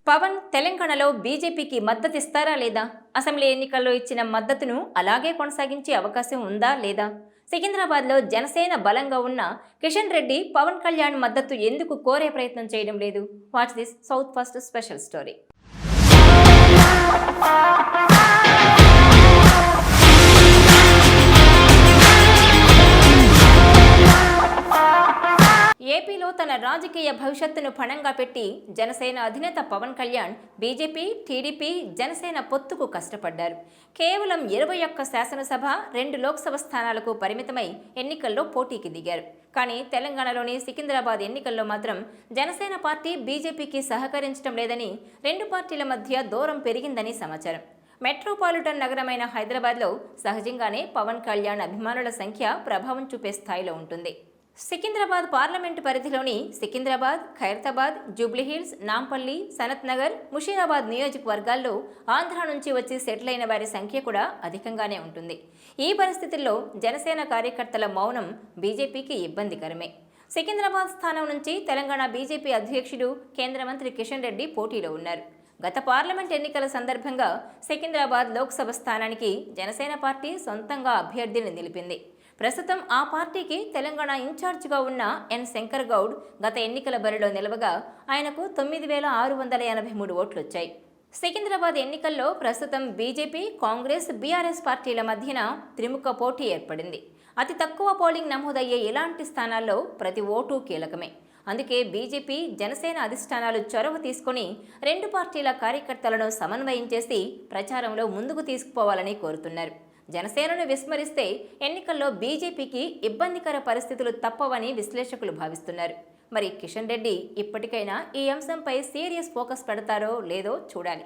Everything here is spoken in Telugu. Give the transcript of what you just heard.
పవన్ తెలంగాణలో బీజేపీకి మద్దతిస్తారా లేదా? అసెంబ్లీ ఎన్నికల్లో ఇచ్చిన మద్దతును అలాగే కొనసాగించే అవకాశం ఉందా లేదా? సికింద్రాబాద్లో జనసేన బలంగా ఉన్న కిషన్ రెడ్డి పవన్ కళ్యాణ్ మద్దతు ఎందుకు కోరే ప్రయత్నం చేయడం లేదు? Watch this south first special story. ఏపీలో తన రాజకీయ భవిష్యత్తును పణంగా పెట్టి జనసేన అధినేత పవన్ కళ్యాణ్ బీజేపీ, టీడీపీ, జనసేన పొత్తుకు కష్టపడ్డారు. కేవలం 21 శాసనసభ, 2 లోక్సభ స్థానాలకు పరిమితమై ఎన్నికల్లో పోటీకి దిగారు. కానీ తెలంగాణలోని సికింద్రాబాద్ ఎన్నికల్లో మాత్రం జనసేన పార్టీ బీజేపీకి సహకరించడం లేదని, 2 పార్టీల మధ్య దూరం పెరిగిందని సమాచారం. మెట్రోపాలిటన్ నగరమైన హైదరాబాద్లో సహజంగానే పవన్ కళ్యాణ్ అభిమానుల సంఖ్య ప్రభావం చూపే స్థాయిలో ఉంటుంది. సికింద్రాబాద్ పార్లమెంటు పరిధిలోని సికింద్రాబాద్, ఖైరతాబాద్, జూబ్లీహిల్స్, నాంపల్లి, సనత్ నగర్, ముషీరాబాద్ నియోజకవర్గాల్లో ఆంధ్ర నుంచి వచ్చి సెటిల్ అయిన వారి సంఖ్య కూడా అధికంగానే ఉంటుంది. ఈ పరిస్థితుల్లో జనసేన కార్యకర్తల మౌనం బీజేపీకి ఇబ్బందికరమే. సికింద్రాబాద్ స్థానం నుంచి తెలంగాణ బీజేపీ అధ్యక్షుడు, కేంద్ర మంత్రి కిషన్ రెడ్డి పోటీలో ఉన్నారు. గత పార్లమెంట్ ఎన్నికల సందర్భంగా సికింద్రాబాద్ లోక్సభ స్థానానికి జనసేన పార్టీ సొంతంగా అభ్యర్థిని నిలిపింది. ప్రస్తుతం ఆ పార్టీకి తెలంగాణ ఇన్ఛార్జిగా ఉన్న ఎన్ శంకర్ గౌడ్ గత ఎన్నికల బరిలో నిలవగా ఆయనకు 9,683 ఓట్లు వచ్చాయి. సికింద్రాబాద్ ఎన్నికల్లో ప్రస్తుతం బీజేపీ, కాంగ్రెస్, బీఆర్ఎస్ పార్టీల మధ్యన త్రిముఖ పోటీ ఏర్పడింది. అతి తక్కువ పోలింగ్ నమోదయ్యే ఇలాంటి స్థానాల్లో ప్రతి ఓటు కీలకమే. అందుకే బీజేపీ, జనసేన అధిష్టానాలు చొరవ తీసుకుని 2 పార్టీల కార్యకర్తలను సమన్వయం చేసి ప్రచారంలో ముందుకు తీసుకుపోవాలని కోరుతున్నారు. జనసేనను విస్మరిస్తే ఎన్నికల్లో బీజేపీకి ఇబ్బందికర పరిస్థితులు తప్పవని విశ్లేషకులు భావిస్తున్నారు. మరి కిషన్ రెడ్డి ఇప్పటికైనా ఈ అంశంపై సీరియస్ ఫోకస్ పెడతారో లేదో చూడాలి.